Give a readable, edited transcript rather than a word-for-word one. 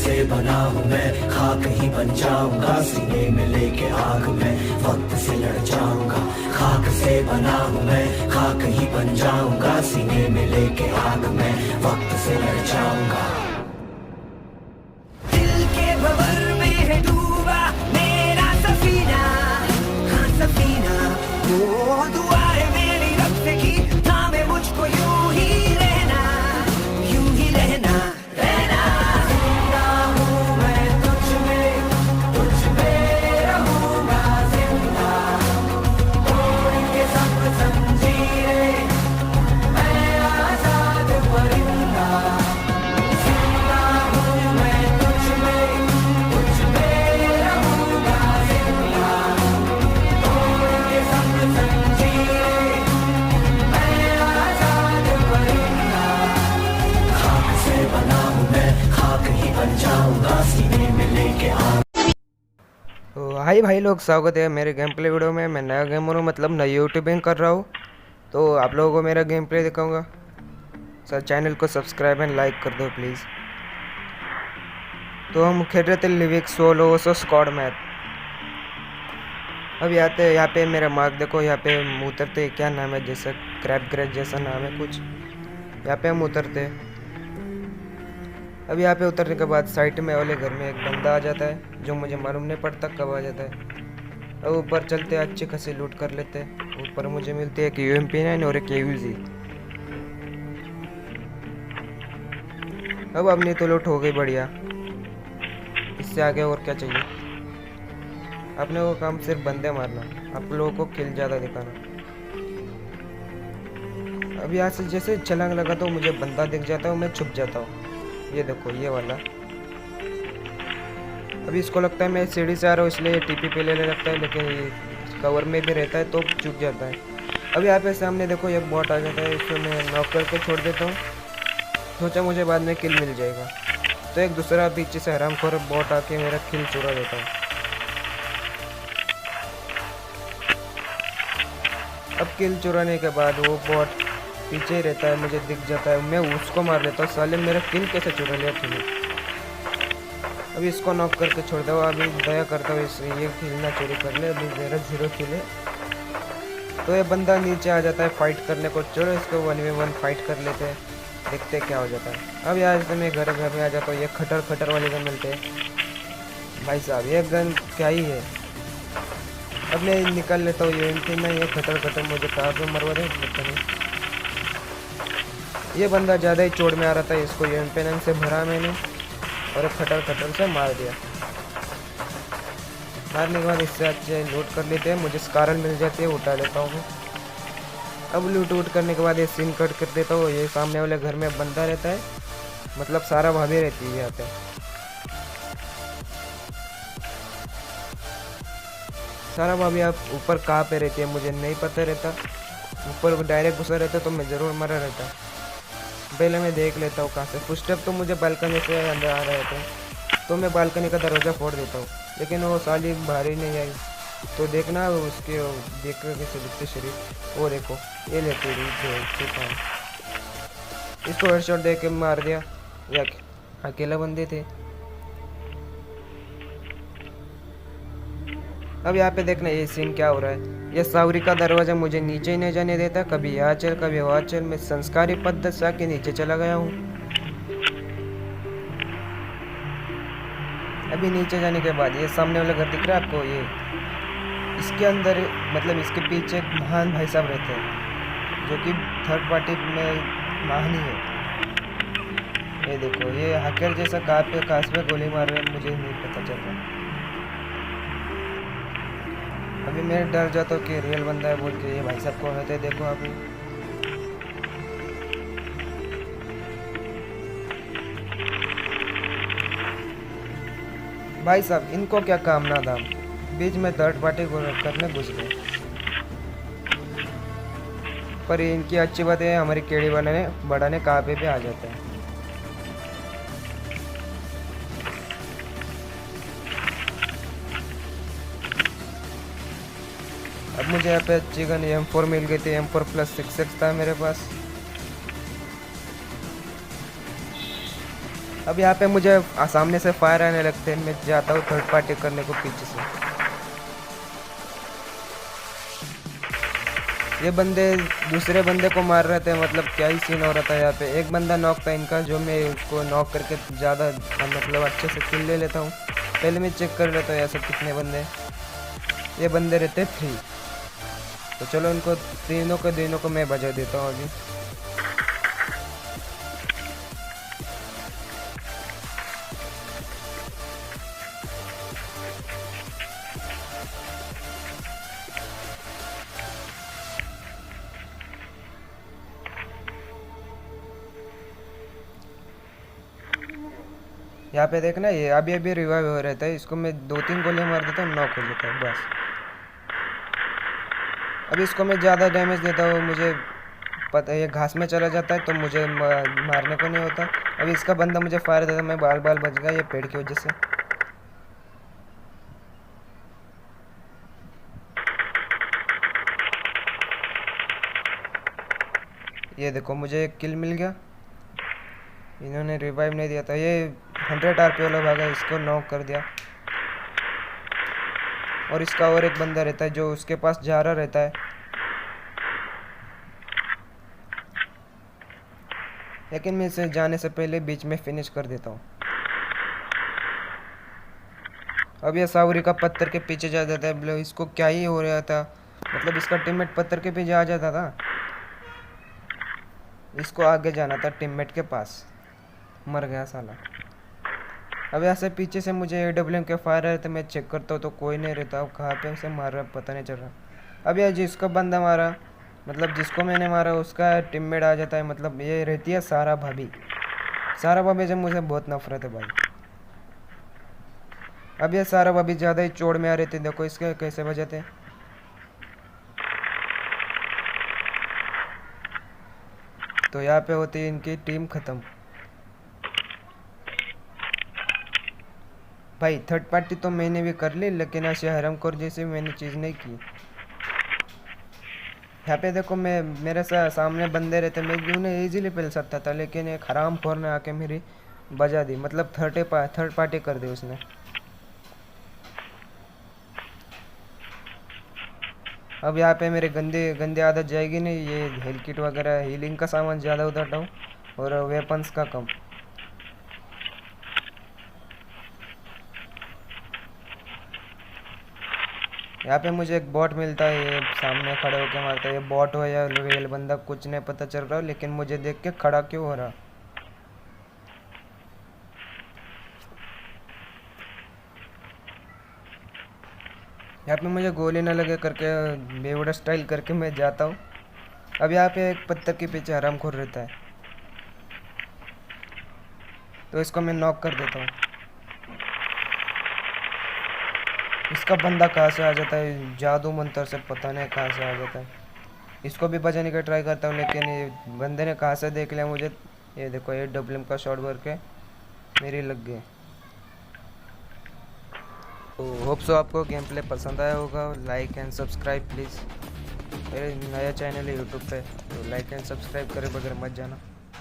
से बना हूँ मैं, खाक ही बन जाऊंगा, सीने में लेके आग मैं वक्त से लड़ जाऊंगा। खाक से बना हूँ मैं, खाक ही बन जाऊंगा, सीने में लेके आग मैं वक्त से लड़ जाऊंगा। दिल के भंवर में है डूबा मेरा सफीना, हाँ सफीना। वो दुआ है मेरी रब से की थामे मुझको यूं ही रहना, यूं ही रहना, रहना। जिंदा हूँ मैं तुझ में, तुझ में रहूंगा जिंदा। तोड़ के सब जंजीरें मैं आजाद परिंदा। जिंदा हूँ मैं तुझ में, तुझ में रहूंगा जिंदा। तोड़ के सब जंजीरें मैं आजाद परिंदा। खाक से बना हूँ मैं, खाक ही बन जाऊंगा, सीने में लेके आ। तो हाय भाई लोग, स्वागत है मेरे गेम प्ले वीडियो में। मैं नया गेमर हूँ, मतलब नई यूट्यूबिंग कर रहा हूँ, तो आप लोगों को मेरा गेम प्ले दिखाऊंगा। सर चैनल को सब्सक्राइब एंड लाइक कर दो प्लीज़। तो हम खेल रहे थे लिविक सोलो वर्सेस स्क्वाड मैच। अब यहाँ पे मेरा मार्क देखो, यहाँ पे हम उतरते, क्या नाम है, जैसा क्रैप ग्रेज जैसा नाम है कुछ। यहाँ पे हम उतरते। अब यहाँ पे उतरने के बाद साइड में वाले घर में एक बंदा आ जाता है, जो मुझे मालूम नहीं पड़ता कब आ जाता है। अब ऊपर चलते अच्छी खासी लूट कर लेते। ऊपर मुझे मिलती है एक UMP9 और एक AUG। अब अपनी तो लूट हो गई बढ़िया, इससे आगे और क्या चाहिए। अपने को काम सिर्फ बंदे मारना, आप लोगों को किल ज़्यादा दिखाना। अब यहाँ से जैसे छलांग लगा तो मुझे बंदा दिख जाता है, मैं छुप जाता हूँ। ये देखो ये वाला। अभी इसको लगता है मैं सीढ़ी से आ रहा हूँ, इसलिए ये TP पे लेने लगता है, लेकिन ये कवर में भी रहता है तो चुक जाता है। अब यहाँ पे सामने देखो एक बॉट आ जाता है, इसको मैं नॉक करके छोड़ देता हूँ। सोचा मुझे बाद में किल मिल जाएगा, तो एक दूसरा पीछे से हरामखोर बॉट आके मेरा किल चुरा देता है। अब किल चुराने के बाद वो बॉट पीछे ही रहता है, मुझे दिख जाता है, मैं उसको मार लेता हूँ। साले मेरा किल कैसे चुरा लिया तूने। अभी इसको नॉक करके छोड़ दो। अभी दया करता हूँ इससे ये किल ना चोरी कर ले। अभी मेरा 0 किल है, तो ये बंदा नीचे आ जाता है फाइट करने को। चलो इसको 1v1 फाइट कर लेते हैं, देखते हैं क्या हो जाता है। अब यहाँ से मैं घर में आ जाता हूँ। ये खटर खटर वाले गन मिलते हैं भाई साहब, ये गन क्या ही है। अब मैं निकाल लेता हूँ UMP9। ये खटर खटर मुझे कहाँ पे मरवा दे पता नहीं। ये बंदा ज़्यादा ही चोट में आ रहा था, इसको UMP9 से भरा मैंने और एक खटर खटर से मार दिया। मारने के बाद इससे अच्छे लूट कर लेते हैं, मुझे स्कारल मिल जाती है, उठा लेता हूँ। अब लूट वूट करने के बाद ये सीन कट कर देता हूँ। ये सामने वाले घर में बंदा रहता है, मतलब सारा भाभी रहती है यहाँ पे। सारा भाभी आप ऊपर कहाँ पे रहती है मुझे नहीं पता रहता। ऊपर डायरेक्ट घुसा रहता तो मैं ज़रूर मरा रहता। पहले मैं देख लेता हूँ कहाँ से। फुटस्टेप तो मुझे बालकनी से अंदर आ रहे थे, तो मैं बालकनी का दरवाज़ा फोड़ देता हूँ, लेकिन वो साली बाहर ही नहीं आई। तो देखना उसके देख कर कैसे दिखते शरीर। वो देखो ये लेते चुका है, इसको हेडशॉट दे के मार दिया। या अकेला बंदे थे। अब यहाँ पे देखना ये सीन क्या हो रहा है। ये सावरी का दरवाजा मुझे नीचे ही नहीं जाने देता, कभी यहाँ चल कभी वहाँ चल। मैं संस्कारी पद्धति से आके नीचे चला गया हूँ। अभी नीचे जाने के बाद ये सामने वाला घर दिख रहा है आपको, ये इसके अंदर मतलब इसके पीछे एक महान भाई साहब रहते हैं, जो कि थर्ड पार्टी में महान ही है। ये देखो ये हैकर जैसा कास पे गोली मार रहे हैं, मुझे नहीं पता चल रहा। अभी मैं डर जाता हूँ कि रियल बंदा है बोल के। ये भाई साहब कौन होते हैं देखो अभी। भाई साहब इनको क्या काम ना दाम, बीच में थर्ड पार्टी को करने घुस गए। पर इनकी अच्छी बात है, हमारी केड़ी बढ़ाने कहाँ पे भी आ जाते हैं। अब मुझे यहाँ पे अच्छी गन M4 मिल गई थी। M4+6x था मेरे पास। अब यहाँ पे मुझे सामने से फायर आने लगते हैं, मैं जाता हूँ थर्ड पार्टी करने को पीछे से। ये बंदे दूसरे बंदे को मार रहे थे, मतलब क्या ही सीन हो रहा था यहाँ पे। एक बंदा नॉक था इनका, जो मैं उसको नॉक करके ज़्यादा मतलब अच्छे से किल ले लेता हूँ। पहले मैं चेक कर लेता हूँ ऐसे कितने बंदे। ये बंदे रहते 3, तो चलो उनको तीनों को मैं बजा देता हूँ अभी। यहाँ पे देखना, ये अभी रिवाइव हो रहता है, इसको मैं 2-3 गोलियाँ मार देता हूँ, नॉक हो जाता है बस। अभी इसको मैं ज़्यादा डैमेज देता हूँ, मुझे पता है ये घास में चला जाता है तो मुझे मारने को नहीं होता। अभी इसका बंदा मुझे फायर देता, मैं बाल बच गया ये पेड़ की वजह से। ये देखो मुझे एक किल मिल गया, इन्होंने रिवाइव नहीं दिया था। ये 100 आरपी वाला भागा, इसको नॉक कर दिया। और इसका और एक बंदा रहता है जो उसके पास जा रहा रहता है, लेकिन मैं इसे जाने से पहले बीच में फिनिश कर देता हूँ। अब ये सावरी का पत्थर के पीछे जा जाता है, इसको क्या ही हो रहा था, मतलब इसका टीममेट पत्थर के पीछे आ जाता था, इसको आगे जाना था टीममेट के पास। मर गया साला। अब ऐसे पीछे से मुझे AWM के फायर आ रहे थे, मैं चेक करता हूँ तो कोई नहीं रहता। अब कहाँ पे उसे मार रहा पता नहीं चल रहा। अब ये जिसको बंदा मारा, मतलब जिसको मैंने मारा उसका टीममेट आ जाता है, मतलब ये रहती है सारा भाभी। सारा भाभी से मुझे बहुत नफरत है भाई। अब ये सारा भाभी ज़्यादा ही चोड़ में आ रहे थे, देखो इसके कैसे बजाते। तो यहाँ पे होती है इनकी टीम ख़त्म। भाई थर्ड पार्टी तो मैंने भी कर ली, लेकिन ऐसे हरामखोर जैसे मैंने चीज़ नहीं की। यहाँ पे देखो मैं मेरे सामने बंदे रहते, मैं उन्हें इजीली पेल सकता था, लेकिन एक हरामखोर ने आके मेरी बजा दी, मतलब थर्ड पार्टी कर दी उसने। अब यहाँ पे मेरे गंदे आदत जाएगी नहीं, ये हेल किट वगैरह हीलिंग का सामान ज़्यादा उठाता हूँ और वेपन्स का कम। यहाँ पे मुझे एक बॉट मिलता है, ये सामने खड़े होकर मारता है। ये बॉट हो या रियल बंदा कुछ नहीं पता चल रहा, लेकिन मुझे देख के खड़ा क्यों हो रहा। यहाँ पे मुझे गोली न लगे करके बेवड़ा स्टाइल करके मैं जाता हूँ। अब यहाँ पे एक पत्थर के पीछे हरामखोर रहता है, तो इसको मैं नॉक कर देता हूँ। इसका बंदा कहाँ से आ जाता है, जादू मंत्र से पता नहीं कहाँ से आ जाता है। इसको भी बचाने का ट्राई करता हूँ, लेकिन ये बंदे ने कहाँ से देख लिया मुझे। ये देखो AWM का शॉट भर के मेरी लग गई। तो होप सो आपको गेम प्ले पसंद आया होगा। Like and subscribe please. मेरे नया चैनल है यूट्यूब पे, तो लाइक एंड सब्सक्राइब करे बगैर मत जाना।